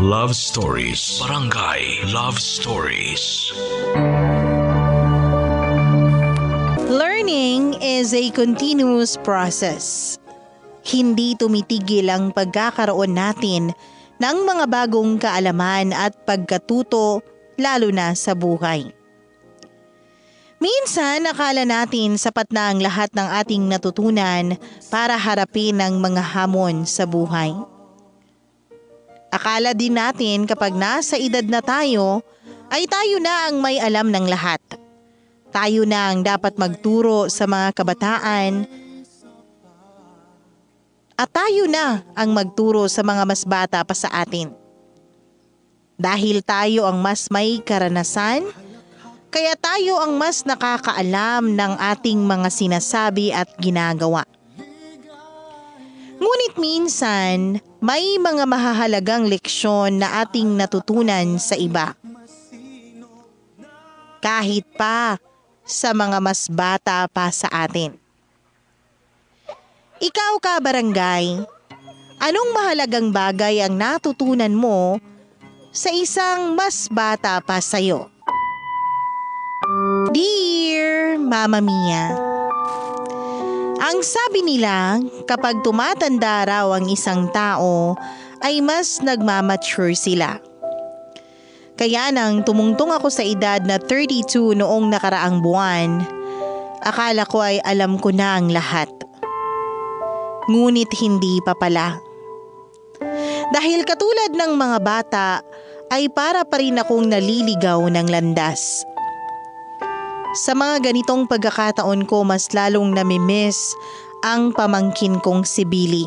Love Stories. Barangay Love Stories. Learning is a continuous process. Hindi tumitigil ang pagkakaroon natin ng mga bagong kaalaman at pagkatuto lalo na sa buhay. Minsan akala natin sapat na ang lahat ng ating natutunan para harapin ang mga hamon sa buhay. Akala din natin kapag nasa edad na tayo, ay tayo na ang may alam ng lahat. Tayo na ang dapat magturo sa mga kabataan at tayo na ang magturo sa mga mas bata pa sa atin. Dahil tayo ang mas may karanasan, kaya tayo ang mas nakakaalam ng ating mga sinasabi at ginagawa. Ngunit minsan, may mga mahahalagang leksyon na ating natutunan sa iba. Kahit pa sa mga mas bata pa sa atin. Ikaw ka, barangay, anong mahalagang bagay ang natutunan mo sa isang mas bata pa sa'yo? Dear Mama Mia, ang sabi nila kapag tumatanda raw ang isang tao ay mas nagmamature sila. Kaya nang tumungtong ako sa edad na 32 noong nakaraang buwan, akala ko ay alam ko na ang lahat. Ngunit hindi pa pala. Dahil katulad ng mga bata ay para pa rin akong naliligaw ng landas. Sa mga ganitong pagkakataon ko mas lalong namimiss ang pamangkin kong si Billy.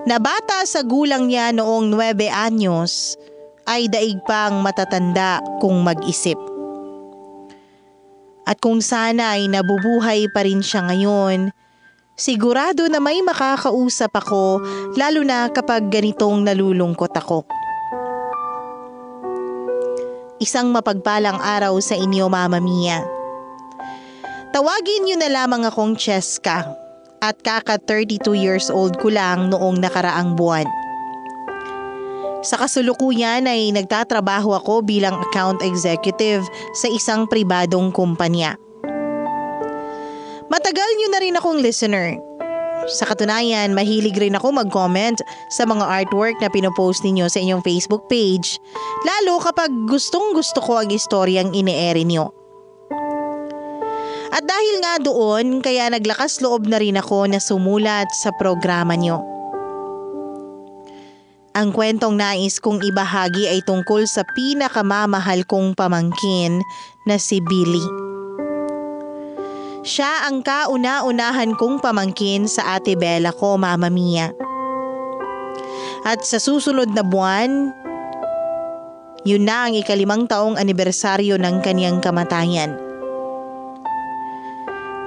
Na bata sa gulang niya noong 9 anyos ay daig pang matatanda kung mag-isip. At kung sana ay nabubuhay pa rin siya ngayon, sigurado na may makakausap ako lalo na kapag ganitong nalulungkot ako. Isang mapagpalang araw sa inyo, Mama Mia. Tawagin niyo na lamang akong Cheska at kaka 32 years old ko lang noong nakaraang buwan. Sa kasulukuyan ay nagtatrabaho ako bilang account executive sa isang pribadong kumpanya. Matagal niyo na rin akong listener. Sa katunayan, mahilig rin ako mag-comment sa mga artwork na pinopost ninyo sa inyong Facebook page, lalo kapag gustong-gusto ko ang istoryang ine-air niyo. At dahil nga doon, kaya naglakas loob na rin ako na sumulat sa programa niyo. Ang kwentong nais kong ibahagi ay tungkol sa pinakamamahal kong pamangkin na si Billy. Siya ang kauna-unahan kong pamangkin sa Ate Bella ko, Mama Mia. At sa susunod na buwan, yun na ang 5 taong anibersaryo ng kaniyang kamatayan.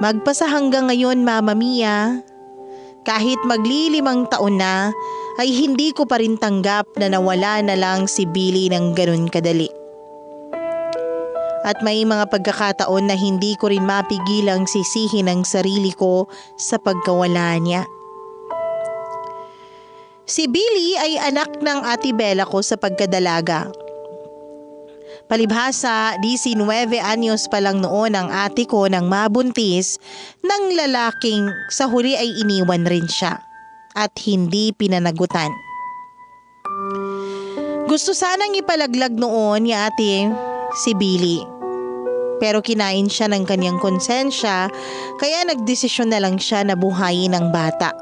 Magpasa hanggang ngayon, Mama Mia, kahit magli5 taon na, ay hindi ko pa rin tanggap na nawala na lang si Billy ng ganun kadali. At may mga pagkakataon na hindi ko rin mapigilang sisihin ang sarili ko sa pagkawala niya. Si Billy ay anak ng Ate Bella ko sa pagkadalaga. Palibhasa, 19 anyos pa lang noon ang ate ko nang mabuntis ng lalaking sa huli ay iniwan rin siya at hindi pinanagutan. Gusto sanang ipalaglag noon ni ate si Billy. Pero kinain siya ng kanyang konsensya kaya nagdesisyon na lang siya na buhayin ang bata.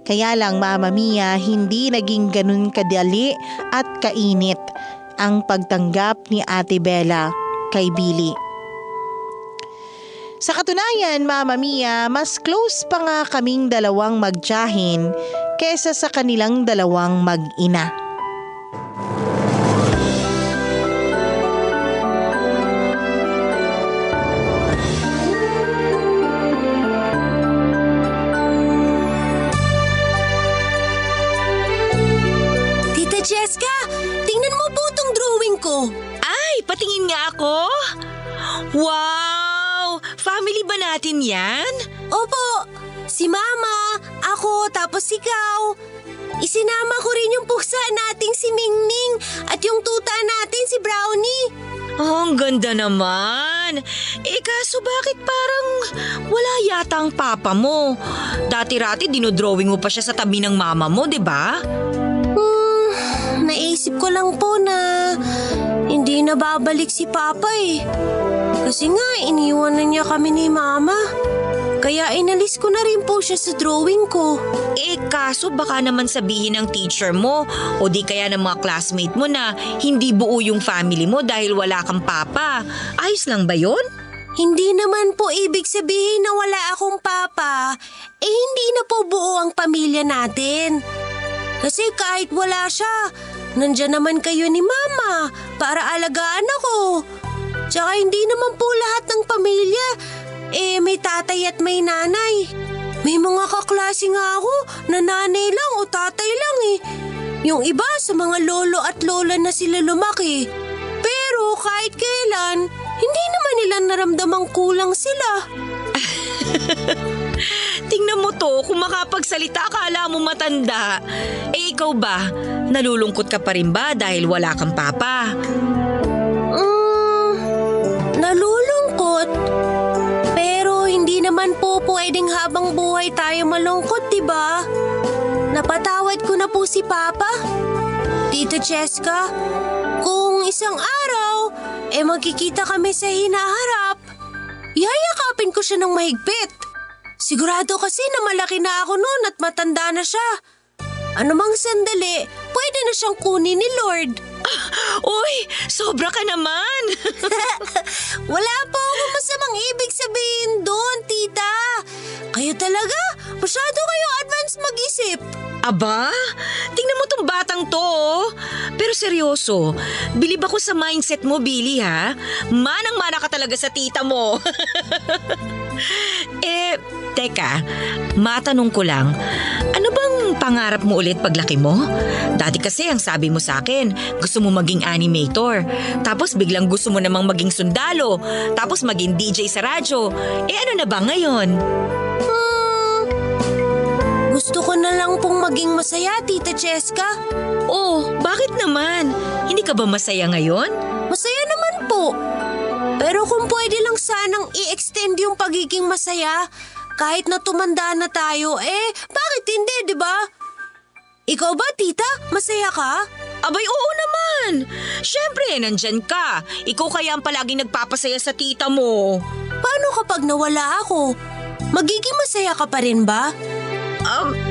Kaya lang, Mama Mia, hindi naging ganun kadali at kainit ang pagtanggap ni Ate Bella kay Billy. Sa katunayan, Mama Mia, mas close pa nga kaming dalawang magtiyahin kesa sa kanilang dalawang mag-ina. Cheska, tingnan mo po itong drawing ko. Ay, patingin nga ako. Wow! Family ba natin yan? Opo, si Mama, ako, tapos ikaw. Isinama ko rin yung puksa nating si Mingming at yung tuta natin si Brownie. Oh, ang ganda naman. Kaso bakit parang wala yata ang papa mo? Dati-rati dinodrawing mo pa siya sa tabi ng mama mo, di ba? Naisip ko lang po na hindi na babalik si Papa eh. Kasi nga, iniwan na niya kami ni Mama. Kaya inalis ko na rin po siya sa drawing ko. Kaso baka naman sabihin ng teacher mo o di kaya ng mga classmate mo na hindi buo yung family mo dahil wala kang papa. Ayos lang ba yun? Hindi naman po ibig sabihin na wala akong papa, hindi na po buo ang pamilya natin. Kasi kahit wala siya, nandyan naman kayo ni Mama para alagaan ako. Tsaka hindi naman po lahat ng pamilya, may tatay at may nanay. May mga kaklase nga ako na nanay lang o tatay lang eh. Yung iba sa mga lolo at lola na sila lumaki. Pero kahit kailan, hindi naman nila naramdamang kulang sila. Tingnan mo to, kung makapagsalita akala mo matanda. Ikaw ba? Nalulungkot ka pa rin ba dahil wala kang papa? Nalulungkot. Pero hindi naman po pwedeng habang buhay tayo malungkot, diba? Napatawad ko na po si Papa. Tita Cheska, kung isang araw, magkikita kami sa hinaharap, yayakapin ko siya ng mahigpit. Sigurado kasi na malaki na ako noon at matanda na siya. Anumang sandali, pwede na siyang kunin ni Lord. Uy, sobra ka naman! Wala po akong masamang ibig sabihin doon, tita. Kayo talaga, masyado kayo advance mag-isip. Aba, tingnan mo tong batang to. Pero seryoso, bilib ako sa mindset mo, Billy, ha? Manang-mana ka talaga sa tita mo. Teka, matanong ko lang, ano bang pangarap mo ulit paglaki mo? Dati kasi ang sabi mo sa akin, gusto mo maging animator. Tapos biglang gusto mo namang maging sundalo. Tapos maging DJ sa radyo. Ano na ba ngayon? Gusto ko na lang pong maging masaya, Tita Cheska. Oh, bakit naman? Hindi ka ba masaya ngayon? Masaya naman po. Pero kung pwede lang sanang i-extend yung pagiging masaya, kahit na tumanda na tayo, bakit hindi, di ba? Ikaw ba, tita? Masaya ka? Abay, oo naman. Siyempre, nandyan ka. Ikaw kaya ang palaging nagpapasaya sa tita mo. Paano kapag nawala ako? Magiging masaya ka pa rin ba?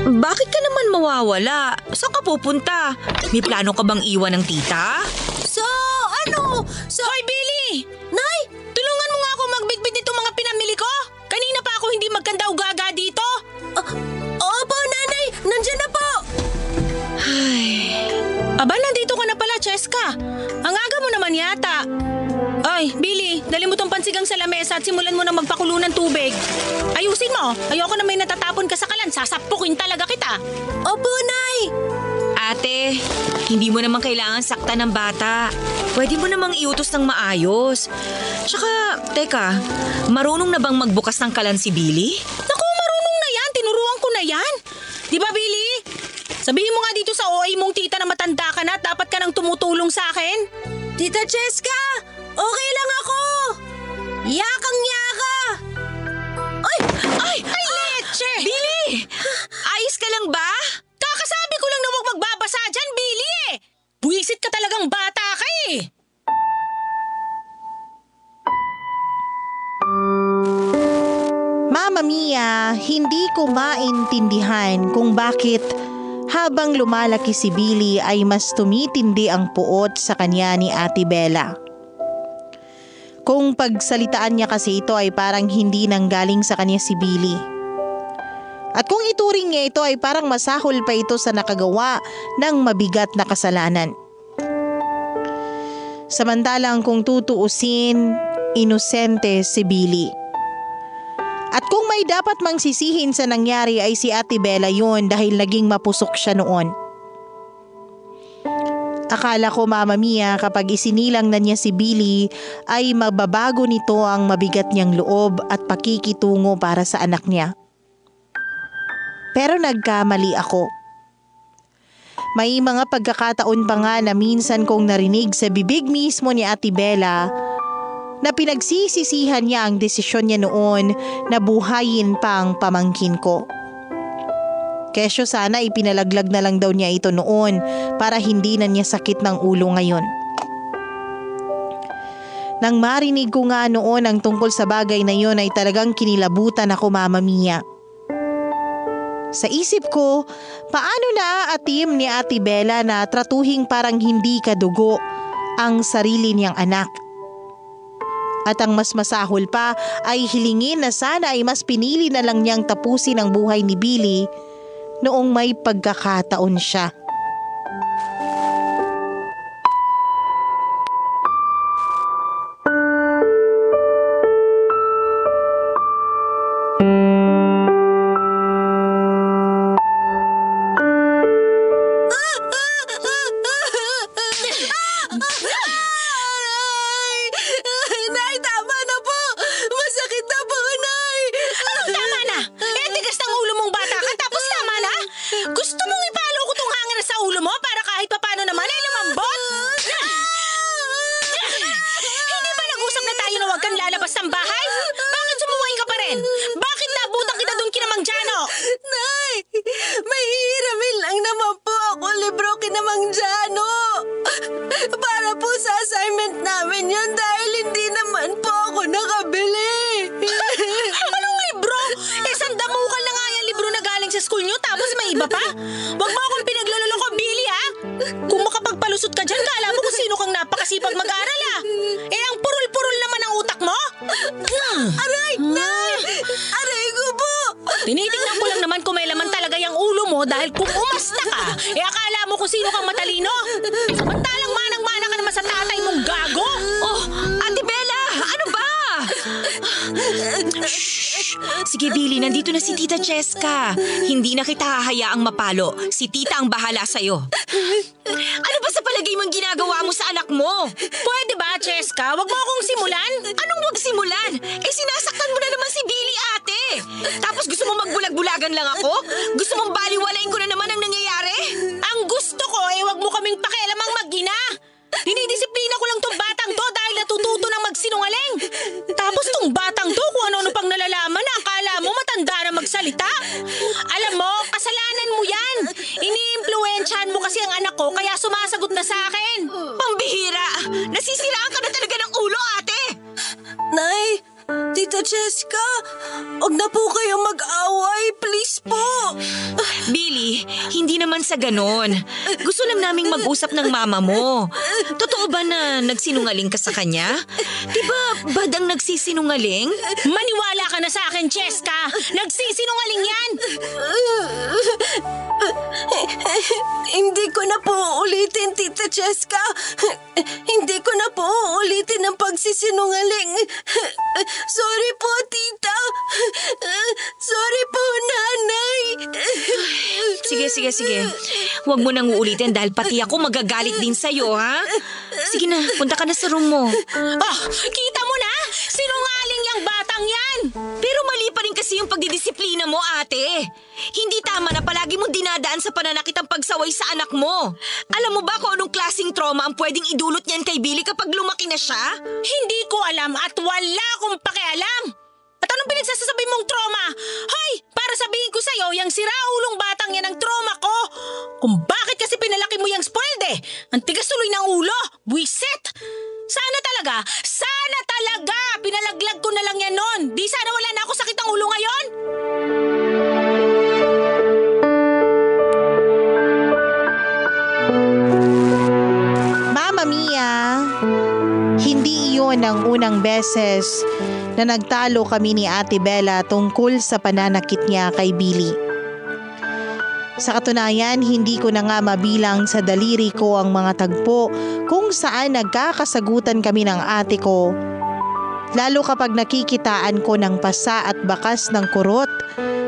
Bakit ka naman mawawala? Saan ka pupunta? May plano ka bang iwan ng tita? Hoy, Billy! Nay! Tulungan mo nga ako magbitbit nitong mga pinamili ko! Kanina pa ako hindi magkanda-ugaga dito! Opo, nanay! Nandiyan na po! Aba, nandito ka na pala, Cheska. Ang aga mo naman yata. Ay, Billy, dali mo tong pansigang sa lamesa at simulan mo na magpakulo ng tubig. Ayusin mo. Ayoko na may natatapon ka sa kalan. Sasapukin talaga kita. Opo, Nay. Ate, hindi mo naman kailangan saktan ng bata. Pwede mo namang iutos ng maayos. Tsaka, teka, marunong na bang magbukas ng kalan si Billy? Naku, marunong na yan. Tinuruan ko na yan. Di ba, Billy? Sabihin mo nga dito sa OA mong tita na matanda ka na at dapat ka nang tumutulong sa akin. Tita Cheska, okay lang ako. Yakang-yaka. Ay, leche! Billy! Ayos ka lang ba? Kakasabi ko lang na huwag magbabasa dyan, Billy eh. Buwisit ka talagang bata ka eh. Mama Mia, hindi ko maintindihan kung bakit habang lumalaki si Billy ay mas tumitindi ang puot sa kanya ni Ate Bella. Kung pagsalitaan niya kasi ito ay parang hindi nanggaling sa kanya si Billy. At kung ituring niya ito ay parang masahol pa ito sa nakagawa ng mabigat na kasalanan. Samantalang kung tutuusin, inosente si Billy. At kung may dapat mang sisihin sa nangyari ay si Ate Bella yun dahil naging mapusok siya noon. Akala ko, Mama Mia, kapag isinilang na niya si Billy ay mababago nito ang mabigat niyang loob at pakikitungo para sa anak niya. Pero nagkamali ako. May mga pagkakataon pa nga na minsan kong narinig sa bibig mismo ni Ate Bella na pinagsisisihan niya ang desisyon niya noon na buhayin pa ang pamangkin ko. Kesyo sana ipinalaglag na lang daw niya ito noon para hindi na niya sakit ng ulo ngayon. Nang marinig ko nga noon ang tungkol sa bagay na yon ay talagang kinilabutan ako, Mama Mia. Sa isip ko, paano naaatim ni Ate Bella na tratuhing parang hindi kadugo ang sarili niyang anak? At ang mas masahol pa ay hilingin na sana ay mas pinili na lang niyang tapusin ang buhay ni Billy noong may pagkakataon siya. Nay, tama na po! Masakit na po, Nay! Tama na! Tigas ng ulo mong bata ka tapos tama na? Gusto mong ipalo ko tong hangin sa ulo mo para kahit papano naman ay lumambot? Hindi ba nag-usap na tayo na huwag kang lalabas ng bahay? Bakit sumuwain ka pa rin? Bakit nabutang kita doon kina Mang Jano? Nay, may hihiramin lang naman po ako libro kina Mang Jano. Para po sa assignment namin yun dahil hindi naman po ako nakabili. Anong libro? Sandamukal na nga yung libro na galing sa school nyo tapos may iba pa? Huwag mo akong pinagluloko, Billy, ha? Kung makapagpalusot ka dyan, kala mo kung sino kang napakasipag mag-aral, ha? Ang purul-purul naman ang utak mo? Aray, Nay! Aray ko po! Tinitingnan ko lang naman kung may laman talaga yung ulo mo dahil kung umasta ka, akala mo kung sino kang matalino. Samantalang manang-mana ka naman sa tatay mong gago. Oh, Ate Bella, ano ba? Shh! Sige, Billy, nandito na si Tita Cheska. Hindi na kita hahayaang mapalo. Si Tita ang bahala sa'yo. Ano ba sa palagay mong ginagawa mo sa anak mo? Pwede ba, Cheska? Wag mo akong simulan? Anong wag simulan? Sinasaktan mo na naman si Billy, ate. Tapos gusto mo magbulag-bulagan lang ako? Gusto mong baliwalain ko na naman ang nangyayari? Ang gusto ko wag mo kaming pakialamang mag-ina. Dinidisiplina ko lang tong batang to dahil natututo ng magsinungaling. Tapos tong batang to kung ano-ano pang nalalaman na akala mo matanda na magsalita. Alam mo, kasalanan mo yan. Ini-impluwensyahan mo kasi ang anak ko kaya sumasagot na sa akin. Pambihira! Nasisiraan ka na talaga ng ulo, ate! Nay, Tita Cheska, huwag na po kayo mag-away, please po. Billy, hindi naman sa ganon. Gusto lang naming mag-usap ng mama mo. Totoo ba na nagsinungaling ka sa kanya? Diba badang nagsisinungaling? Maniwala ka na sa akin, Cheska! Nagsisinungaling yan! Hindi ko na po ulitin, Tita Cheska. Hindi ko na po ulitin ang pagsisinungaling. Sorry po, Tita. Sorry po, Nanay. Sige. Huwag mo nang uulitin dahil pati ako magagalit din sa'yo, ha? Sige na, punta ka na sa room mo. Oh, kita mo na? Sinungaling yung batang yan! Pero mali pa rin kasi yung pagdidisiplina mo, ate. Hindi tama na palagi mong dinadaan sa pananakit ang pagsaway sa anak mo. Alam mo ba kung anong klaseng trauma ang pwedeng idulot niyan kay Billy kapag lumaki na siya? Hindi ko alam at wala akong pakialam. At anong pinagsasasabi mong trauma? Hoy, para sabihin ko sa'yo, yung siraulong batang yan ang trauma ko. Kung bakit kasi pinalaki mo yung spoiled Ang tigas tuloy ng ulo. Buisit. Sana talaga, pinalaglag ko na lang yan noon. Di sana wala na ako sakit ng ulo ngayon. Mama Mia, hindi iyon ang unang beses na nagtalo kami ni Ate Bella tungkol sa pananakit niya kay Billy. Sa katunayan, hindi ko na nga mabilang sa daliri ko ang mga tagpo kung saan nagkakasagutan kami ng ate ko. Lalo kapag nakikitaan ko ng pasa at bakas ng kurot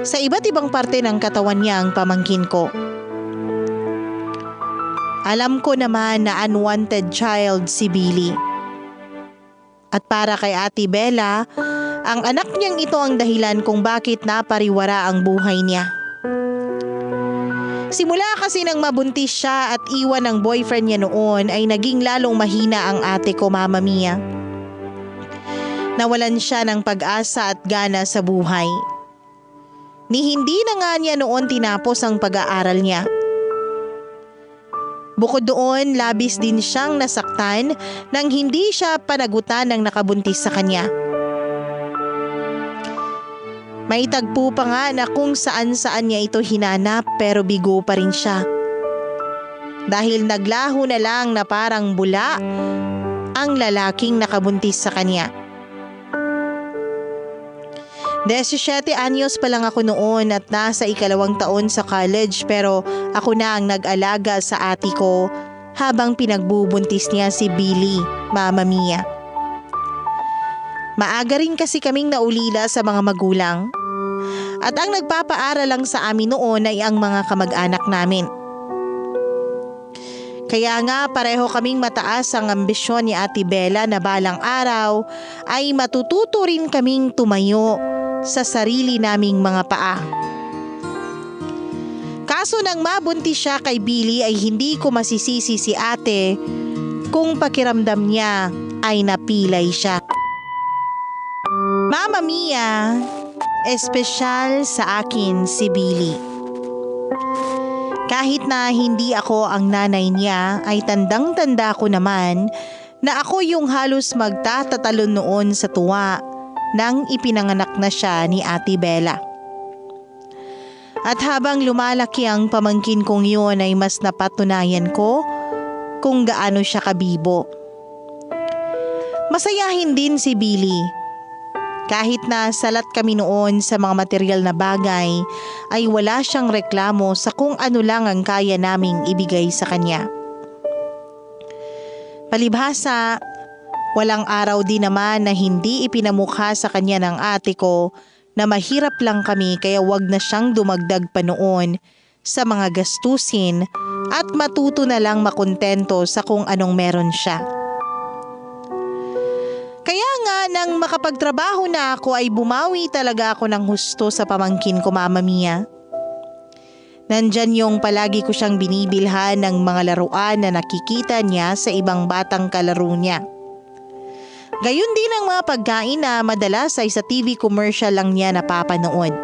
sa iba't ibang parte ng katawan niya ang pamangkin ko. Alam ko naman na unwanted child si Billy. At para kay Ate Bella, ang anak niyang ito ang dahilan kung bakit napariwara ang buhay niya. Simula kasi nang mabuntis siya at iwan ng boyfriend niya noon ay naging lalong mahina ang ate ko, Mama Mia. Nawalan siya ng pag-asa at gana sa buhay. Ni hindi na nga niya noon tinapos ang pag-aaral niya. Bukod doon, labis din siyang nasaktan nang hindi siya panagutan ng nakabuntis sa kanya. May tagpo pa nga na kung saan-saan niya ito hinanap pero bigo pa rin siya. Dahil naglaho na lang na parang bula ang lalaking nakabuntis sa kanya. 17 anyos pa lang ako noon at nasa 2nd taon sa college pero ako na ang nag-alaga sa ate ko habang pinagbubuntis niya si Billy, Mama Mia. Maaga rin kasi kaming naulila sa mga magulang. At ang nagpapaaral lang sa amin noon ay ang mga kamag-anak namin. Kaya nga pareho kaming mataas ang ambisyon ni Ate Bella na balang araw ay matututo rin kaming tumayo sa sarili naming mga paa. Kaso nang mabuntis siya kay Billy ay hindi ko masisisi si ate kung pakiramdam niya ay napilay siya. Mama Mia, espesyal sa akin si Billy. Kahit na hindi ako ang nanay niya ay tandang-tanda ko naman na ako yung halos magtatatalon noon sa tuwa nang ipinanganak na siya ni Ate Bella. At habang lumalaki ang pamangkin kong yun ay mas napatunayan ko kung gaano siya kabibo. Masayahin din si Billy. Kahit na salat kami noon sa mga material na bagay, ay wala siyang reklamo sa kung ano lang ang kaya naming ibigay sa kanya. Palibhasa, walang araw din naman na hindi ipinamukha sa kanya ng ate ko na mahirap lang kami kaya wag na siyang dumagdag pa noon sa mga gastusin at matuto na lang makontento sa kung anong meron siya. Kaya nga nang makapagtrabaho na ako ay bumawi talaga ako ng husto sa pamangkin ko, Mama Mia. Nandyan yung palagi ko siyang binibilhan ng mga laruan na nakikita niya sa ibang batang kalaro niya. Gayon din ang mga pagkain na madalas ay sa TV commercial lang niya napapanood.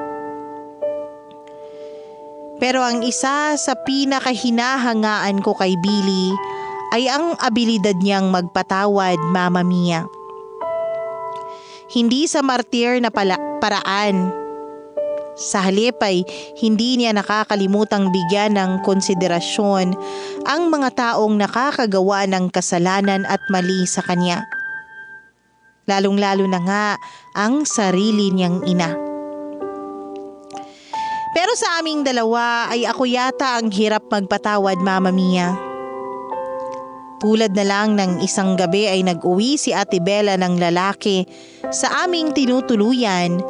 Pero ang isa sa pinakahinahangaan ko kay Billy ay ang abilidad niyang magpatawad, Mama Mia. Hindi sa martir na paraan. Sa halip ay hindi niya nakakalimutang bigyan ng konsiderasyon ang mga taong nakakagawa ng kasalanan at mali sa kanya. Lalong-lalo na nga ang sarili niyang ina. Pero sa aming dalawa ay ako yata ang hirap magpatawad, Mama Mia. Tulad na lang ng isang gabi ay nag-uwi si Ate Bella ng lalaki sa aming tinutuluyan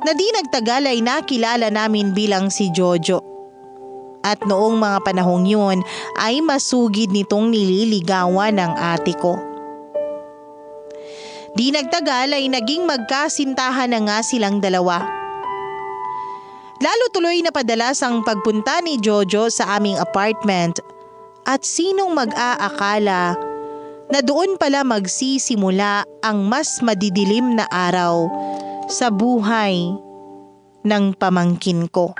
na di nagtagal ay nakilala namin bilang si Jojo. At noong mga panahong yun ay masugid nitong nililigawan ng ate ko. Di nagtagal ay naging magkasintahan na nga silang dalawa. Lalo tuloy na padalas ang pagpunta ni Jojo sa aming apartment. At sinong mag-aakala na doon pala magsisimula ang mas madidilim na araw sa buhay ng pamangkin ko.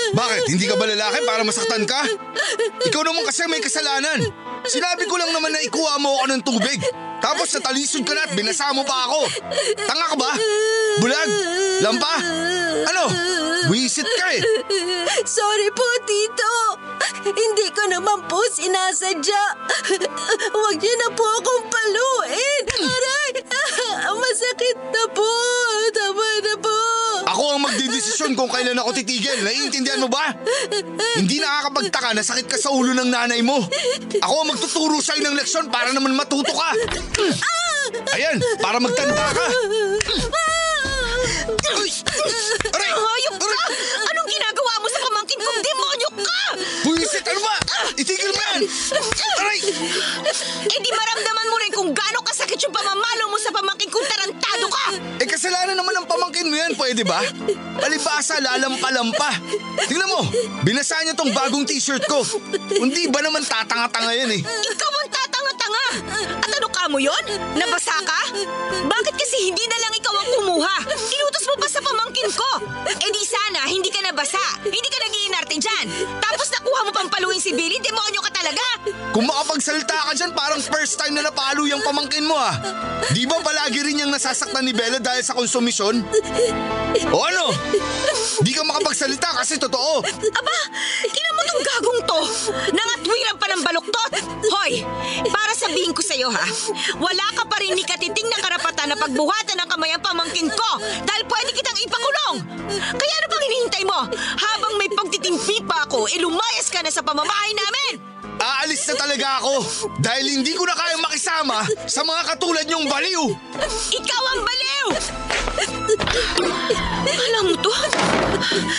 Bakit? Hindi ka ba lalaki para masaktan ka? Ikaw naman kasi may kasalanan. Sinabi ko lang naman na ikuha mo ako ng tubig. Tapos natalisod ka na at binasa mo pa ako. Tanga ka ba? Bulag? Lampa? Ano? Buwisit ka eh. Sorry po, Tito. Hindi ko naman po sinasadya. Huwag niyo na po akong paluin. Aray! Masakit na po. Tama na po. Ako ang magdidesisyon kung kailan ako titigil. Naiintindihan mo ba? Hindi nakakapagtaka na sakit ka sa ulo ng nanay mo. Ako ang magtuturo sa'yo ng leksyon para naman matuto ka. Ayan, para magtanda ka. Uy! Aray! Hayop ka! Anong ginagawa mo sa pamangkin kong demonyo ka? Buwisit, ano ba? Itigil mo yan! Aray! Eh di maramdaman mo rin kung gaano kasakit yung pamamalo mo sa pamangkin kong tarantado ka! Eh kasalanan naman ng pamangkin mo yan, pwede ba? Palibasa, lalampa-lampa. Tingnan mo, binasa niya tong bagong t-shirt ko. Hindi ba naman tatanga-tanga yan eh? Ikaw ang tatanga-tanga! At ano ka mo yon? Nabasa ka? Bakit kasi hindi na lang ikaw ang kumuha? Inutos mo pa sa pamangkin ko! Eh di sana, hindi ka nabasa. Hindi ka nag-iinarte dyan. Tapos nakuha mo pang paluin si Billy, demonyo ka talaga! Kung makapagsalita ka dyan, parang first time na napalo yung pamangkin mo ah. Di ba palagi rin niyang nasasaktan ni Bella dahil sa konsumisyon? O ano? Di ka makapagsalita kasi totoo. Aba, ina mo tong gagong to. Nangatwiran pa ng baluktot. Hoy, para sabihin ko sa'yo ha, wala ka pa rin ni katiting na karapatan na pagbuhatan ng kamay ang pamangkin ko dahil pwede kitang ipakulong. Kaya ano bang hinihintay mo? Habang may pagtitimpi pa ako, lumayas ka na sa pamamahay namin. Aalis na talaga ako dahil hindi ko na kayang makisama sa mga katulad niyong baliw. Ikaw ang baliw! Alam mo to?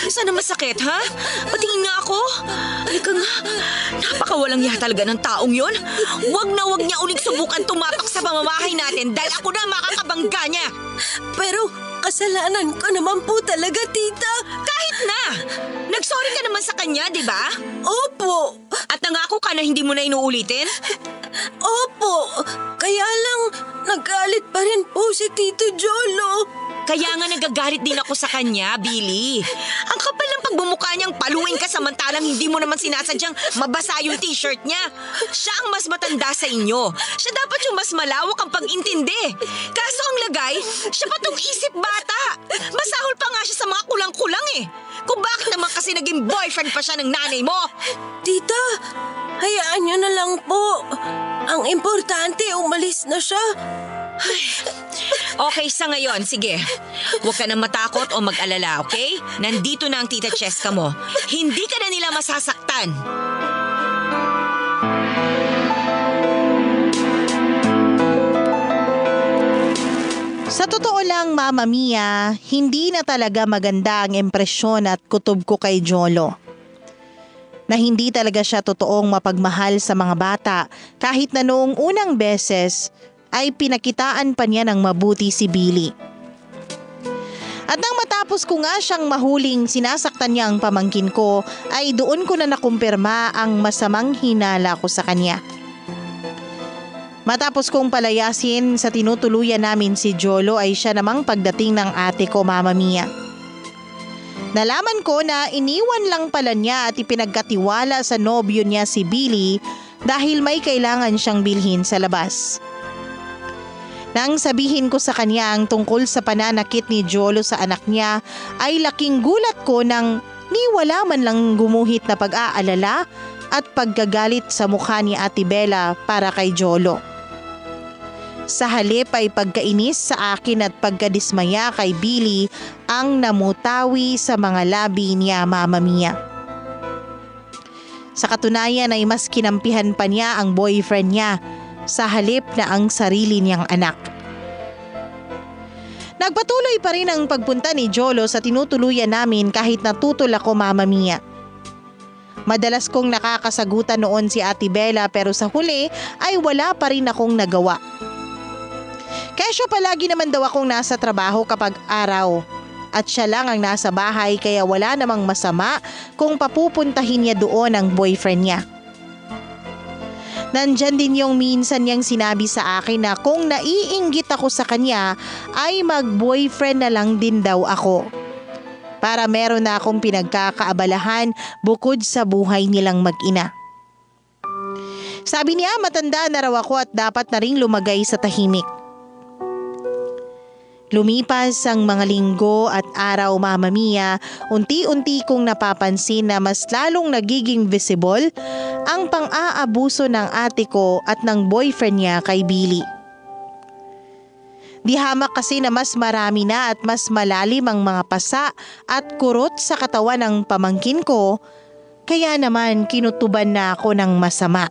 Sana masakit, ha? Patingin nga ako. Halika nga. Napakawalang yata talaga ng taong yon. Wag niya ulit subukan tumapak sa pamamahay natin dahil ako na makakabangga niya. Pero kasalanan ko naman po talaga, tita. Kahit na! Nagsorry ka naman sa kanya, di ba? Opo. At nangako ka na hindi mo na inuulitin? Opo. Kaya lang, nagalit pa rin po si Tito Jolo. Kaya nga nagagalit din ako sa kanya, Billy. Ang kapal ng pagbumukha niyang paluin ka samantalang hindi mo naman sinasadyang mabasa yung t-shirt niya. Siya ang mas matanda sa inyo. Siya dapat yung mas malawak ang pag-intindi. Kaso ang lagay, siya pa tong isip bata. Masahol pa nga siya sa mga kulang-kulang eh. Kung bakit naman kasi naging boyfriend pa siya ng nanay mo. Tita, hayaan niyo na lang po. Ang importante, umalis na siya. Okay, sa ngayon, sige. Huwag ka na matakot o mag-alala, okay? Nandito na ang Tita Cheska mo. Hindi ka na nila masasaktan. Sa totoo lang, Mama Mia, hindi na talaga maganda ang impresyon at kutob ko kay Jolo. Na hindi talaga siya totoong mapagmahal sa mga bata kahit na noong unang beses ay pinakitaan pa niya ng mabuti si Billy. At nang matapos ko nga siyang mahuling sinasaktan niya ang pamangkin ko, ay doon ko na nakumpirma ang masamang hinala ko sa kanya. Matapos kong palayasin sa tinutuluyan namin si Jolo ay siya namang pagdating ng ate ko, Mama Mia. Nalaman ko na iniwan lang pala niya at ipinagkatiwala sa nobyo niya si Billy dahil may kailangan siyang bilhin sa labas. Nang sabihin ko sa kanya ang tungkol sa pananakit ni Jolo sa anak niya ay laking gulat ko nang ni wala man lang gumuhit na pag-aalala at pagkagalit sa mukha ni Ate Bella para kay Jolo. Sa halip ay pagkainis sa akin at pagkadismaya kay Billy ang namutawi sa mga labi niya, Mama Mia. Sa katunayan ay mas kinampihan pa niya ang boyfriend niya sa halip na ang sarili niyang anak. Nagpatuloy pa rin ang pagpunta ni Jolo sa tinutuluyan namin kahit natutol ako, Mama Mia. Madalas kong nakakasagutan noon si Ate Bella pero sa huli ay wala pa rin akong nagawa. Kesyo palagi naman daw akong nasa trabaho kapag araw at siya lang ang nasa bahay kaya wala namang masama kung papupuntahin niya doon ang boyfriend niya. Nandyan din yung minsan niyang sinabi sa akin na kung naiinggit ako sa kanya ay mag-boyfriend na lang din daw ako. Para meron na akong pinagkakaabalahan bukod sa buhay nilang mag-ina. Sabi niya matanda na raw ako at dapat na ring lumagay sa tahimik. Lumipas ang mga linggo at araw, Mama Mia, unti-unti kong napapansin na mas lalong nagiging visible ang pang-aabuso ng ate ko at ng boyfriend niya kay Billy. Di hamak kasi na mas marami na at mas malalim ang mga pasa at kurot sa katawan ng pamangkin ko, kaya naman kinutuban na ako ng masama.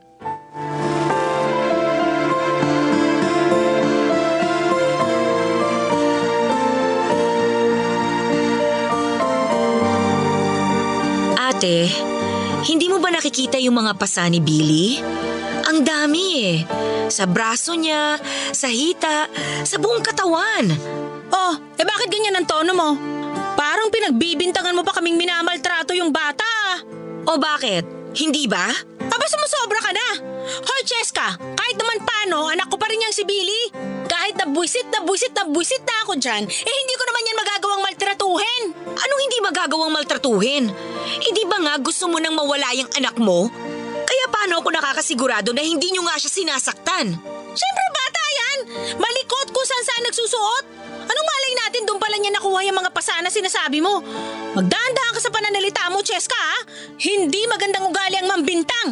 Ate, hindi mo ba nakikita yung mga pasa ni Billy? Ang dami eh. Sa braso niya, sa hita, sa buong katawan. Oh, bakit ganyan ang tono mo? Parang pinagbibintangan mo pa kaming minamaltrato yung bata. O bakit? Hindi ba? Aba, sumusobra ka na. Hoy, Cheska, kahit naman paano, anak ko pa rin yang si Billy. Kahit nabwisit na ako dyan, hindi ko naman yan magagawang maltratuhin. Anong hindi magagawang maltratuhin? Di ba nga gusto mo nang mawala yung anak mo? Kaya paano ako nakakasigurado na hindi nyo nga siya sinasaktan? Siyempre bata yan. Malikot kung saan nagsusuot. Anong malay natin doon pala niya nakuha yung mga pasa na sinasabi mo? Magdahan-dahan ka sa pananalita mo, Cheska, ha? Hindi magandang ugali ang mambintang.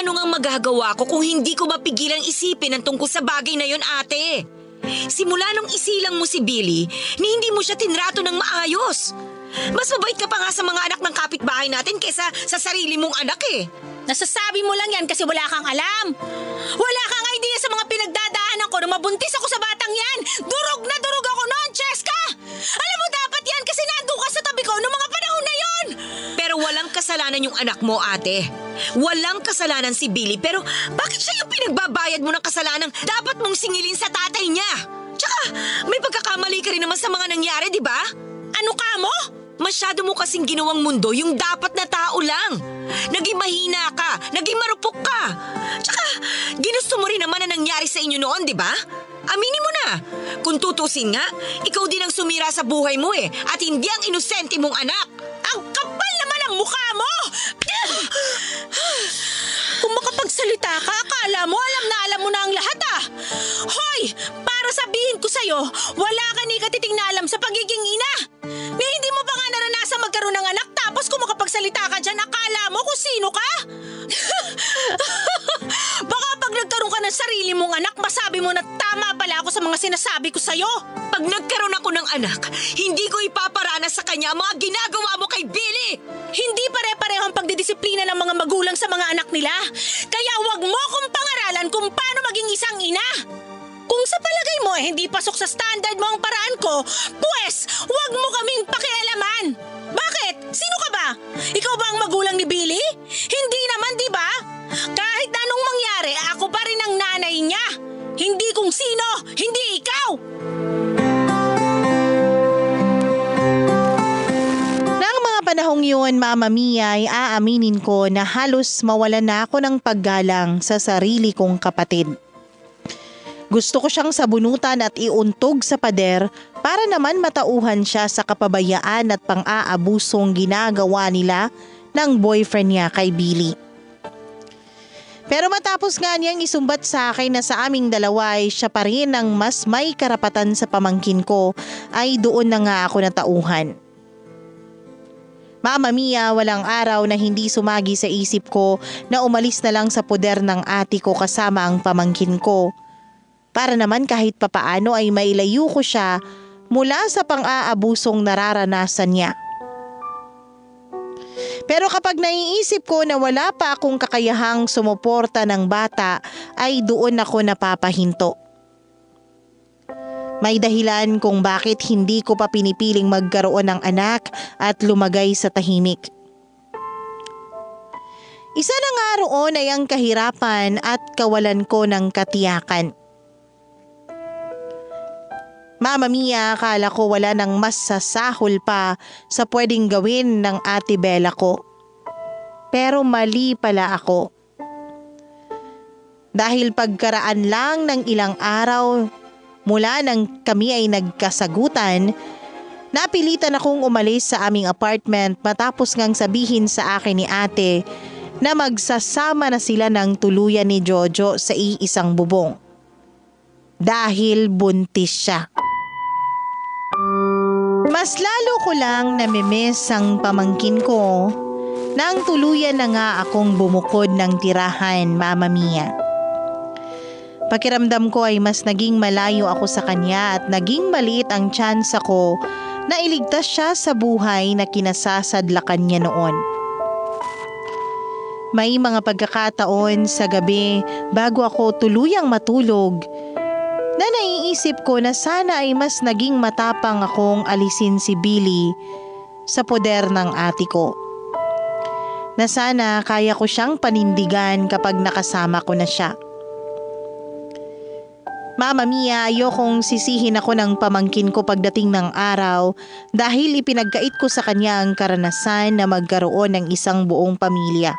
Ano nga magagawa ko kung hindi ko mapigilang isipin ang tungkol sa bagay na yon, ate? Simula nung isilang mo si Billy, ni hindi mo siya tinrato ng maayos. Mas mabait ka pa nga sa mga anak ng kapitbahay natin kaysa sa sarili mong anak eh. Nasasabi mo lang yan kasi wala kang alam. Wala kang idea sa mga pinagdadaanan ko na mabuntis ako sa batang yan. Durog na durog ako noon, Cheska! Alam mo dapat yan kasi nandun ka sa tabi ko noong mga panahon na yon. Pero walang kasalanan yung anak mo, ate. Walang kasalanan si Billy, pero bakit siya yung pinagbabayad mo ng kasalanang dapat mong singilin sa tatay niya? Tsaka, may pagkakamali ka rin naman sa mga nangyari, di ba? Ano ka mo? Masyado mo kasing ginawang mundo yung dapat na tao lang. Naging mahina ka, naging marupok ka. Tsaka, ginusto mo rin naman na nangyari sa inyo noon, di ba? Aminin mo na. Kung tutusin nga, ikaw din ang sumira sa buhay mo eh, at hindi ang inosente mong anak. Ang kapal naman ang mukha mo! Kung makapagsalita ka, akala mo alam mo na ang lahat ah! Hoy! Para sabihin ko sa'yo, wala ka ni katiting na alam sa pagiging ina! Na hindi mo pa nga naranasan magkaroon ng anak tapos kung makapagsalita ka dyan, akala mo kung sino ka? Baka pag nagkaroon ka ng sarili mong anak, masabi mo na tama pala ako sa mga sinasabi ko sa'yo. Pag nagkaroon ako ng anak, hindi ko ipaparanas sa kanya ang mga ginagawa mo kay Billy! Hindi pare-pareho ang pagdidisiplina ng mga magulang sa mga anak nila. Kaya wag mo akong pangaralan kung paano maging isang ina. Kung sa palagay mo hindi pasok sa standard mo ang paraan ko, pues wag mo kaming pakialaman. Bakit? Sino ka ba? Ikaw ba ang magulang ni Billy? Hindi naman, di ba? Kahit anong mangyari, ako pa rin ang nanay niya. Hindi kung sino, hindi ikaw. Panahong yun, Mama Mia, ay aaminin ko na halos mawalan na ako ng paggalang sa sarili kong kapatid. Gusto ko siyang sabunutan at iuntog sa pader para naman matauhan siya sa kapabayaan at pang-aabusong ginagawa nila ng boyfriend niya kay Billy. Pero matapos nga niyang isumbat sa akin na sa aming dalawa ay siya pa rin ang mas may karapatan sa pamangkin ko, ay doon na nga ako natauhan. Mama Mia, walang araw na hindi sumagi sa isip ko na umalis na lang sa poder ng ate ko kasama ang pamangkin ko. Para naman kahit papaano ay mailayo ko siya mula sa pang-aabusong nararanasan niya. Pero kapag naiisip ko na wala pa akong kakayahang sumuporta ng bata, ay doon ako napapahinto. May dahilan kung bakit hindi ko pa pinipiling magkaroon ng anak at lumagay sa tahimik. Isa na nga roon ay ang kahirapan at kawalan ko ng katiyakan. Mama Mia, akala ko wala nang mas sasahol pa sa pwedeng gawin ng ate Bella ko. Pero mali pala ako. Dahil pagkaraan lang ng ilang araw mula nang kami ay nagkasagutan, napilitan akong umalis sa aming apartment matapos ngang sabihin sa akin ni ate na magsasama na sila ng tuluyan ni Jojo sa iisang bubong. Dahil buntis siya. Mas lalo ko lang namimiss ang pamangkin ko nang tuluyan na nga akong bumukod ng tirahan, Mama Mia. Pakiramdam ko ay mas naging malayo ako sa kanya at naging maliit ang tsansa ko na iligtas siya sa buhay na kinasasadlakan niya noon. May mga pagkakataon sa gabi bago ako tuluyang matulog na naiisip ko na sana ay mas naging matapang akong alisin si Billy sa poder ng ate ko. na sana kaya ko siyang panindigan kapag nakasama ko na siya. Mama Mia, ayokong sisihin ako ng pamangkin ko pagdating ng araw dahil ipinagkait ko sa kanya ang karanasan na magkaroon ng isang buong pamilya.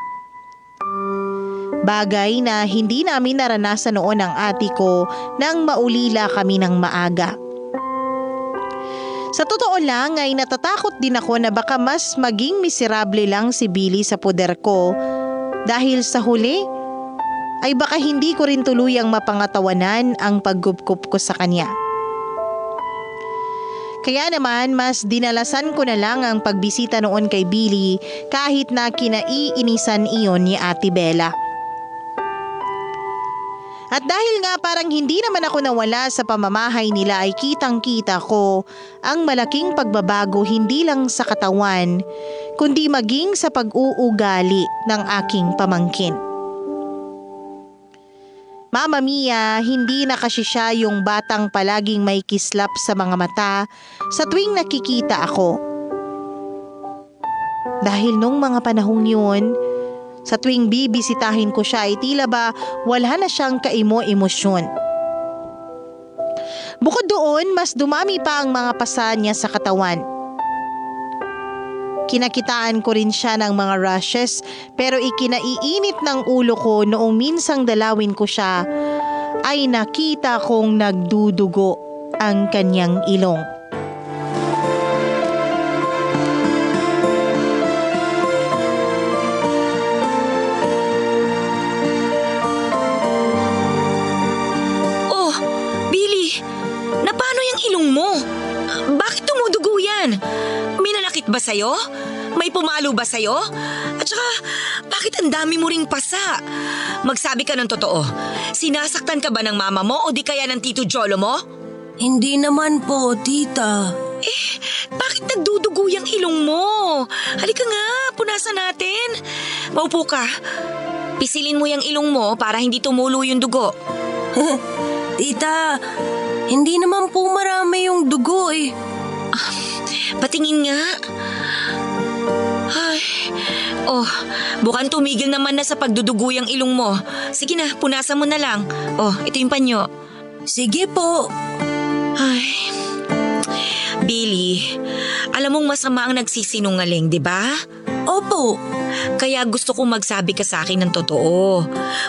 Bagay na hindi namin naranasan noon ng ate ko nang maulila kami ng maaga. Sa totoo lang ay natatakot din ako na baka mas maging miserable lang si Billy sa poder ko dahil sa huli ay baka hindi ko rin tuluyang mapangatawanan ang paggupkup ko sa kanya. Kaya naman mas dinalasan ko na lang ang pagbisita noon kay Billy kahit na kinaiinisan iyon ni Ate Bella. At dahil nga parang hindi naman ako nawala sa pamamahay nila ay kitang-kita ko ang malaking pagbabago hindi lang sa katawan kundi maging sa pag-uugali ng aking pamangkin. Mama Mia, hindi na kasi siya yung batang palaging may kislap sa mga mata sa tuwing nakikita ako. Dahil nung mga panahong yun, sa tuwing bibisitahin ko siya ay tila ba wala na siyang kaimo-emosyon. Bukod doon, mas dumami pa ang mga pasa niya sa katawan. Kinakitaan ko rin siya ng mga rashes pero ikinaiinit ng ulo ko noong minsang dalawin ko siya ay nakita kong nagdudugo ang kanyang ilong. Mo? Bakit tumudugo yan? May nanakit ba sa'yo? May pumalo ba sa'yo? At saka, bakit ang dami mo ring pasa? Magsabi ka ng totoo. Sinasaktan ka ba ng mama mo o di kaya ng Tito Jolo mo? Hindi naman po, tita. Bakit nagdudugo yung ilong mo? Halika nga, punasan natin. Maupo ka. Pisilin mo yung ilong mo para hindi tumulo yung dugo. Tita, hindi naman po marami yung dugo eh. Patingin nga. Ay, bukan tumigil naman na sa pagdudugo yung ilong mo. Sige na, punasan mo na lang. Ito yung panyo. Sige po. Ay, Billy, alam mong masama ang nagsisinungaling, di ba? Opo. Kaya gusto kong magsabi ka sa akin ng totoo.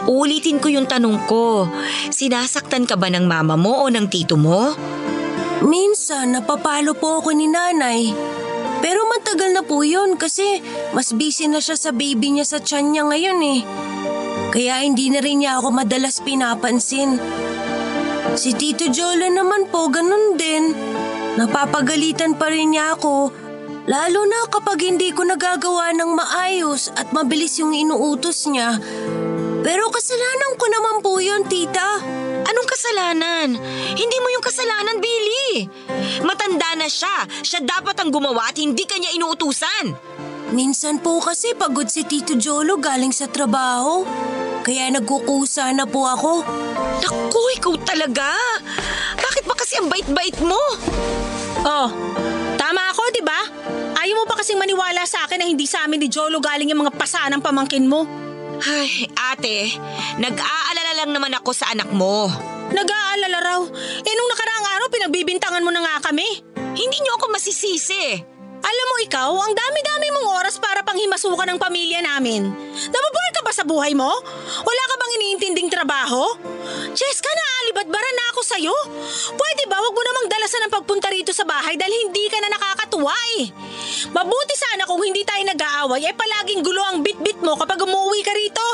Uulitin ko yung tanong ko. Sinasaktan ka ba ng mama mo o ng tito mo? Minsan, napapalo po ako ni nanay. Pero matagal na po yun kasi mas busy na siya sa baby niya sa tiyan niya ngayon eh. Kaya hindi na rin niya ako madalas pinapansin. Si Tito Jolo naman po ganun din. Napapagalitan pa rin niya ako. Lalo na kapag hindi ko nagagawa ng maayos at mabilis yung inuutos niya. Pero kasalanan ko naman po yun, tita. Anong kasalanan? Hindi mo yung kasalanan, Billy. Matanda na siya. Siya dapat ang gumawa at hindi kanya inuutusan. Minsan po kasi pagod si Tito Jolo galing sa trabaho. Kaya nagkukusa na po ako. Naku, ikaw talaga. Bakit ba kasi ang bait-bait mo? Tama ako, di ba? Ayaw mo pa kasing maniwala sa akin na hindi sa amin ni Jolo galing yung mga pasa ng pamangkin mo. Ay, ate, nag-aalala lang naman ako sa anak mo. Nag-aalala raw. Nung nakaraang araw, pinagbibintangan mo na nga kami. Hindi niyo ako masisisi. Alam mo ikaw, ang dami-dami mong oras para panghimasukan ng pamilya namin. Nababoy ka ba sa buhay mo? Wala ka bang iniintinding trabaho? Cheska, naalibat-baran na ako sa'yo. Pwede ba wag mo namang dalasan ang pagpunta rito sa bahay dahil hindi ka na nakakatuwa eh. Mabuti sana kung hindi tayo nag-aaway palaging gulo ang bit-bit mo kapag umuwi ka rito.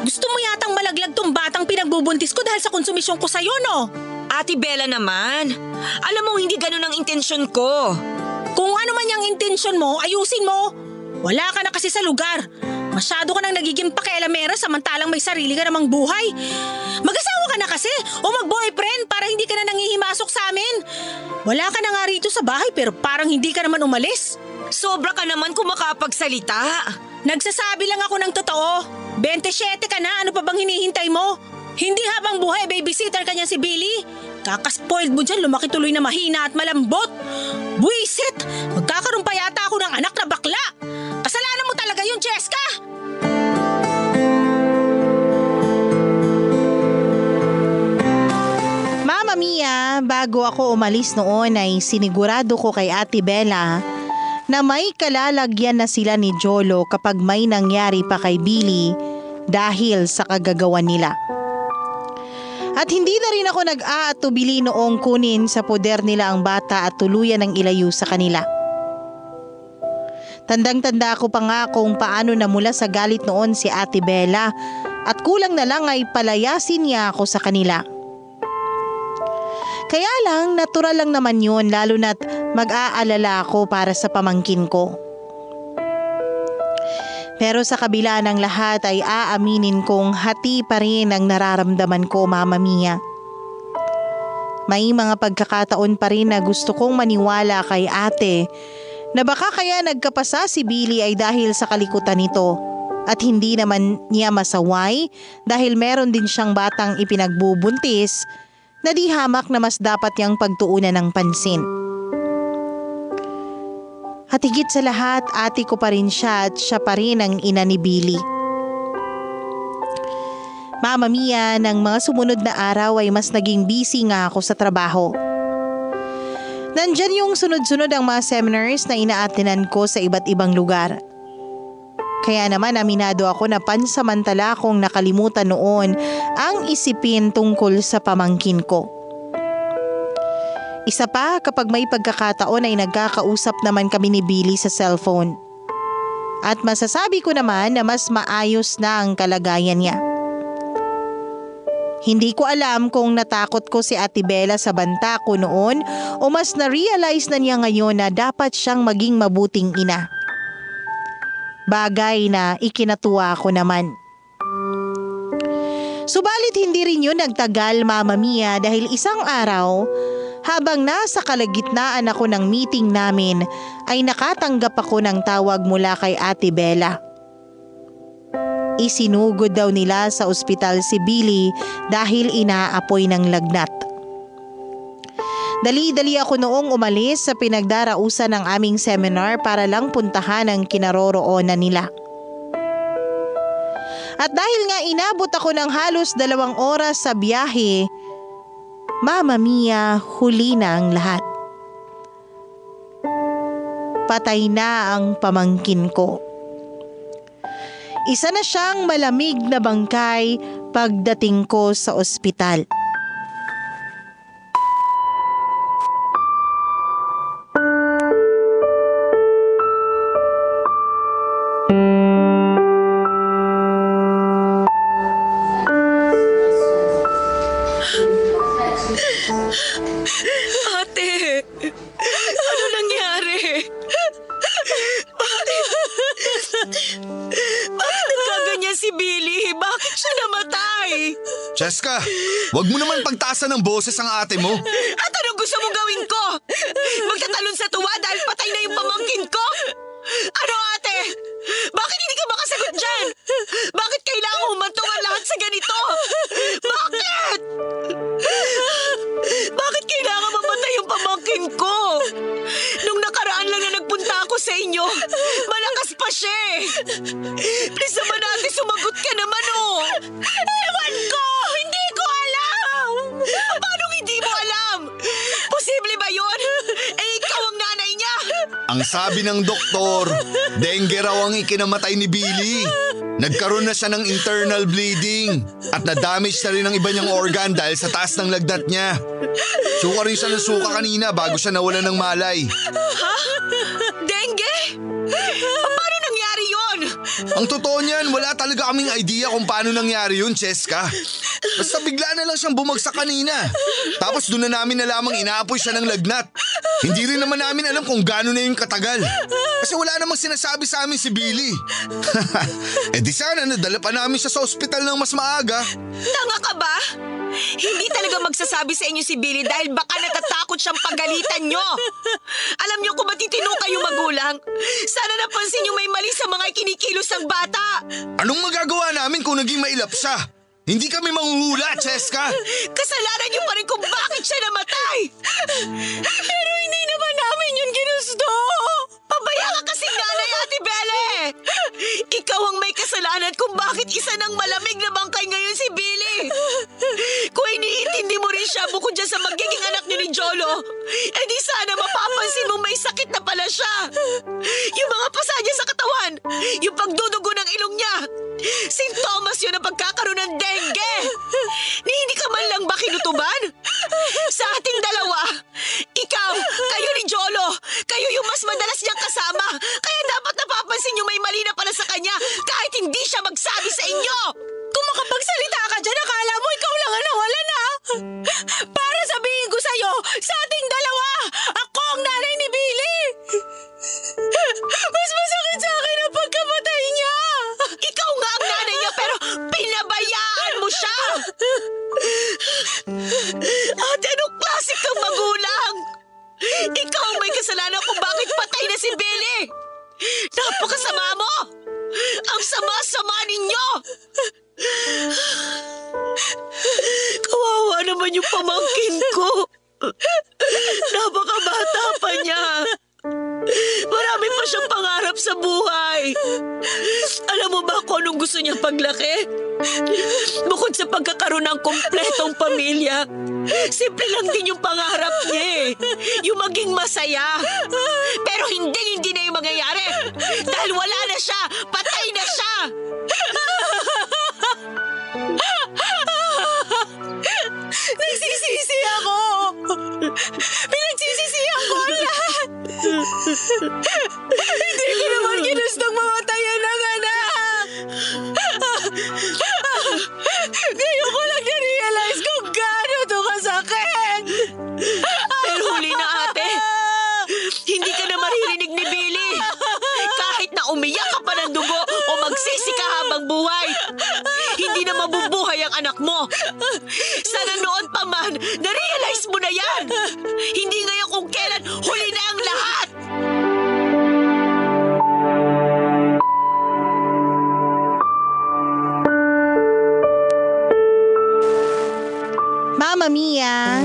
Gusto mo yatang malaglag tong batang pinagbubuntis ko dahil sa konsumisyon ko sa'yo, no? Ate Bella naman, alam mo hindi ganun ang intensyon ko. Kung ano man yung intensyon mo, ayusin mo. Wala ka na kasi sa lugar. Masyado ka nang nagiging pakialamera samantalang may sarili ka namang buhay. Mag-asawa ka na kasi o mag-boyfriend para hindi ka na nangihimasok sa amin. Wala ka na nga rito sa bahay pero parang hindi ka naman umalis. Sobra ka naman kung makapagsalita. Nagsasabi lang ako ng totoo. 27 ka na, ano pa bang hinihintay mo? Hindi habang buhay babysitter ka niya si Billy. Kakaspoiled mo dyan, lumaki tuloy na mahina at malambot. Buisit! Magkakaroon pa yata ako ng anak na bakla. Kasalanan mo talaga yun, Cheska! Una, bago ako umalis noon ay sinigurado ko kay Ate Bella na may kalalagyan na sila ni Jolo kapag may nangyari pa kay Billy dahil sa kagagawan nila. At hindi na rin ako nag-aatubili noong kunin sa poder nila ang bata at tuluyan ng ilayo sa kanila. Tandang-tanda ko pa nga kung paano namula sa galit noon si Ate Bella at kulang na lang ay palayasin niya ako sa kanila. Kaya lang, natural lang naman yun lalo na't mag-aalala ako para sa pamangkin ko. Pero sa kabila ng lahat ay aaminin kong hati pa rin ang nararamdaman ko, Mama Mia. May mga pagkakataon pa rin na gusto kong maniwala kay ate na baka kaya nagkapasa si Billy ay dahil sa kalikutan nito at hindi naman niya masaway dahil meron din siyang batang ipinagbubuntis na di hamak na mas dapat niyang pagtuunan ng pansin. At higit sa lahat, ate ko pa rin siya at siya pa rin ang ina ni Billy. Mama Mia, ng mga sumunod na araw ay mas naging busy nga ako sa trabaho. Nandyan yung sunod-sunod ang mga seminars na inaatinan ko sa iba't ibang lugar. Kaya naman aminado ako na pansamantala akong nakalimutan noon ang isipin tungkol sa pamangkin ko. Isa pa, kapag may pagkakataon ay nagkakausap naman kami ni Billy sa cellphone. At masasabi ko naman na mas maayos na ang kalagayan niya. Hindi ko alam kung natakot ko si Ate Bella sa banta ko noon o mas na-realize na niya ngayon na dapat siyang maging mabuting ina. Bagay na ikinatuwa ko naman. Subalit hindi rin yun nagtagal, Mama Mia, dahil isang araw, habang nasa kalagitnaan ako ng meeting namin, ay nakatanggap ako ng tawag mula kay Ate Bella. Isinugod daw nila sa ospital si Billy dahil inaapoy ng lagnat. Dali-dali ako noong umalis sa pinagdarausan ng aming seminar para lang puntahan ang kinaroroonan nila. At dahil nga inabot ako ng halos 2 oras sa biyahe, Mama Mia, huli na ang lahat. Patay na ang pamangkin ko. Isa na siyang malamig na bangkay pagdating ko sa ospital. Ate, ano nangyari? Bakit nagkaganyan si Billy? Bakit siya namatay? Cheska, wag mo naman pagtaasan ng boses ang ate mo. At anong gusto mong gawin ko? Magtatalon sa tuwa dahil patay na yung pamangkin ko? Ano ate? Bakit hindi ka makasagot dyan? Bakit kailangan humantong ang lahat sa ganito? Bakit? Bakit kailangan mamatay yung pamangkin ko? Nung nakaraan lang na nagpunta ako sa inyo, malakas pa siya eh. Please naman ate, sumagot ka naman oh. Ewan ko! Hindi ko alam! Paano hindi mo alam? Posible ba yun? Eh ikaw ang nanay niya! Ang sabi ng doktor, dengue raw ang ikinamatay ni Billy. Nagkaroon na siya ng internal bleeding at na-damage na rin ang iba niyang organ dahil sa taas ng lagnat niya. Suka rin siya ng suka kanina bago siya nawalan ng malay. Ha? Dengue? Paano nangyari yun? Ang totoo niyan, wala talaga kaming idea kung paano nangyari yun, Cheska. Basta bigla na lang siyang bumagsak kanina. Tapos doon na namin nalamang inaapoy siya ng lagnat. Hindi rin naman namin alam kung gaano na yung katagal. Kasi wala namang sinasabi sa amin si Billy. Eh di sana nadala pa namin siya sa ospital ng mas maaga. Tanga ka ba? Hindi talaga magsasabi sa inyo si Billy dahil baka natatakot siyang pagalitan nyo. Alam nyo kung matitino kayo magulang? Sana napansin nyo may mali sa mga kinikilos ng bata. Anong magagawa namin kung naging mailap siya? Hindi kami manghuhula, Cheska. Kasalanan nyo pa rin kung bakit siya namatay. Pero hindi naman namin yun ginusto. Pabaya ka kasing nanay, Ate Belle. Ikaw ang may kasalanan kung bakit isa ng malamig na bangkay ngayon si Billy. Kung iniintindi mo rin siya, bukod dyan sa magiging anak niyo ni Jolo, di sana mapapansin mong may sakit na pala siya. Yung mga pasa niya sa katawan, yung pagdudugo ng ilong niya, sintomas yun ng pagkakaroon ng dengue. Hindi ka man lang ba kinutuban? Sa ating dalawa, kayo ni Jolo, kayo yung mas madalas niyang kasama. Kaya dapat napapansin niyo may mali na pala sa kanya kahit hindi siya magsabi sa inyo. Kung makapagsalita ka dyan, akala mo ikaw lang ang nawala na. Para sabihin ko sa'yo, sa ating dalawa, ako ang nanay ni Billy. Mas masakit sa akin ang pagkamatay niya. Ikaw nga ang nanay niya pero pinabayaan mo siya. Ate, anong klase kang magulang? Ikaw ang may kasalanan kung bakit patay na si Billy. Napakasama mo. Ang sama-sama ninyo. Kawawa naman yung pamangkin ko. Napakabata pa niya. Marami pa siyang pangarap sa buhay. Alam mo ba kung anong gusto niya paglaki? Bukod sa pagkakaroon ng kompletong pamilya, simple lang din yung pangarap niya eh. Yung maging masaya. Pero hindi na yung mangyayari. Dahil wala na siya. Patay na siya. Nagsisisi ako. Pinagsisisihan ko ang lahat. Hindi ko naman ginustong mamatayan ng anak. Ngayon ko lang na-realize kung gaano ito kasakit. Pero huli na ate. Hindi ka na maririnig ni Billy. Kahit na umiyak ka pa ng dugo o magsisi ka habang buhay, hindi na mabubuhay ang anak mo. Sana noon pa man, na-realize mo na yan. Hindi ngayon kung kailan huli na ang lahat. Mama Mia,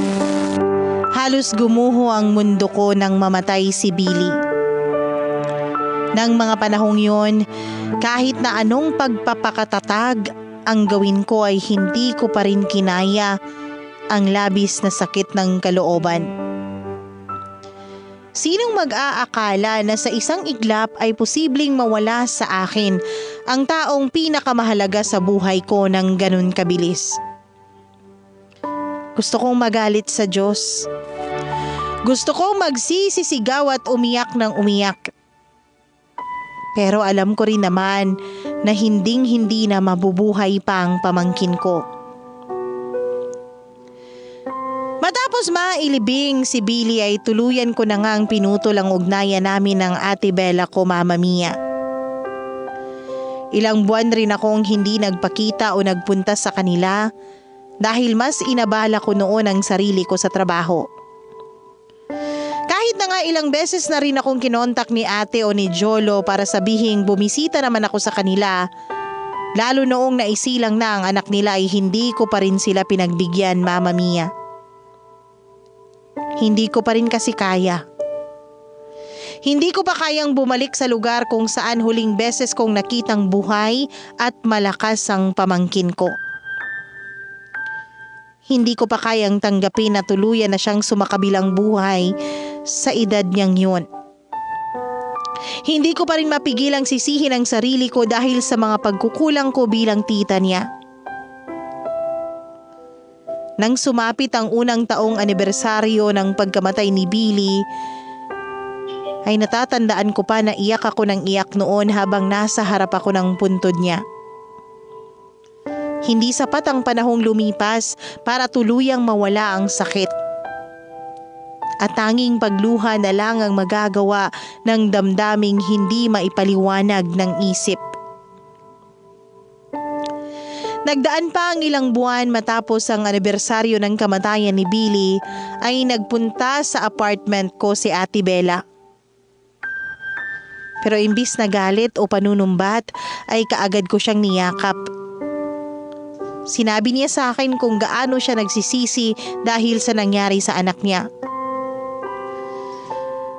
halos gumuho ang mundo ko nang mamatay si Billy. Nang mga panahong yon, kahit na anong pagpapakatatag ang gawin ko ay hindi ko pa rin kinaya ang labis na sakit ng kalooban. Sinong mag-aakala na sa isang iglap ay posibleng mawala sa akin ang taong pinakamahalaga sa buhay ko ng ganun kabilis? Gusto kong magalit sa Diyos. Gusto kong magsisisigaw at umiyak ng umiyak. Pero alam ko rin naman na hinding-hindi na mabubuhay pa ang pamangkin ko. Matapos mailibing si Billy ay tuluyan ko na ngang pinutol ang ugnayan namin ng Ate Bella ko, Mama Mia. Ilang buwan rin akong hindi nagpakita o nagpunta sa kanila dahil mas inabala ko noon ang sarili ko sa trabaho. Kahit na nga ilang beses na rin akong kinontak ni ate o ni Jolo para sabihing bumisita naman ako sa kanila, lalo noong naisilang na ang anak nila ay hindi ko pa rin sila pinagbigyan, Mama Mia. Hindi ko pa rin kasi kaya. Hindi ko pa kayang bumalik sa lugar kung saan huling beses kong nakitang buhay at malakas ang pamangkin ko. Hindi ko pa kayang tanggapin na tuluyan na siyang sumakabilang buhay sa edad niyang yun. Hindi ko pa rin mapigilang sisihin ang sarili ko dahil sa mga pagkukulang ko bilang tita niya. Nang sumapit ang unang taong anibersaryo ng pagkamatay ni Billy, ay natatandaan ko pa na iyak ako ng iyak noon habang nasa harap ako ng puntod niya. Hindi sapat ang panahong lumipas para tuluyang mawala ang sakit. At tanging pagluha na lang ang magagawa ng damdaming hindi maipaliwanag ng isip. Nagdaan pa ang ilang buwan matapos ang anibersaryo ng kamatayan ni Billy ay nagpunta sa apartment ko si Ate Bella. Pero imbis na galit o panunumbat ay kaagad ko siyang niyakap. Sinabi niya sa akin kung gaano siya nagsisisi dahil sa nangyari sa anak niya.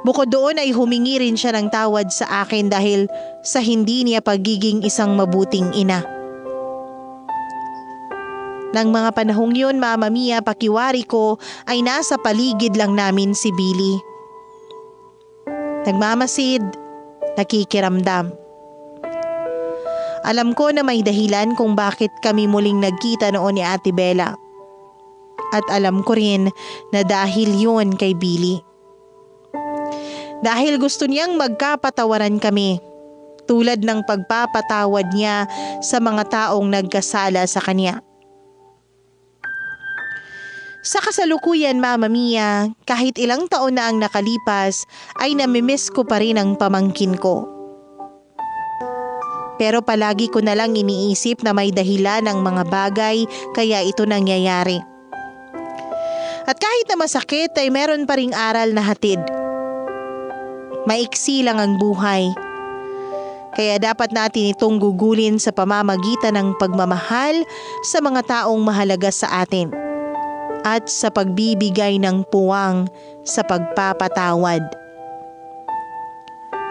Bukod doon ay humingi rin siya ng tawad sa akin dahil sa hindi niya pagiging isang mabuting ina. Nang mga panahong yun, Mama Mia, pakiwari ko ay nasa paligid lang namin si Billy. Nagmamasid, nakikiramdam. Alam ko na may dahilan kung bakit kami muling nagkita noon ni Ate Bella. At alam ko rin na dahil yun kay Billy. Dahil gusto niyang magkapatawaran kami, tulad ng pagpapatawad niya sa mga taong nagkasala sa kanya. Sa kasalukuyan, Mama Mia, kahit ilang taon na ang nakalipas, ay namimiss ko pa rin ang pamangkin ko. Pero palagi ko na lang iniisip na may dahilan ng mga bagay kaya ito nangyayari. At kahit na masakit ay meron pa ring aral na hatid. Maiksi lang ang buhay. Kaya dapat natin itong gugulin sa pamamagitan ng pagmamahal sa mga taong mahalaga sa atin. At sa pagbibigay ng puwang sa pagpapatawad.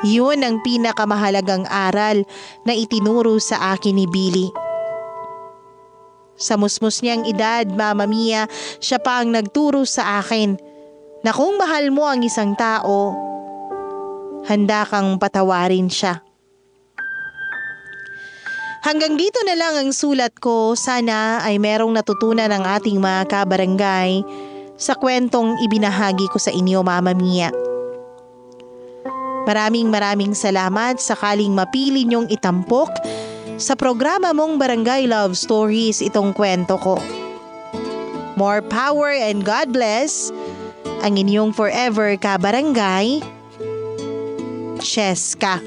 Yun ang pinakamahalagang aral na itinuro sa akin ni Billy. Sa musmus niyang edad, Mama Mia, siya pa ang nagturo sa akin na kung mahal mo ang isang tao, handa kang patawarin siya. Hanggang dito na lang ang sulat ko. Sana ay merong natutunan ang ating mga kabarangay sa kwentong ibinahagi ko sa inyo, Mama Mia. Maraming salamat sakaling mapili niyong itampok sa programa mong Barangay Love Stories itong kwento ko. More power and God bless ang inyong forever kabarangay, Cheska.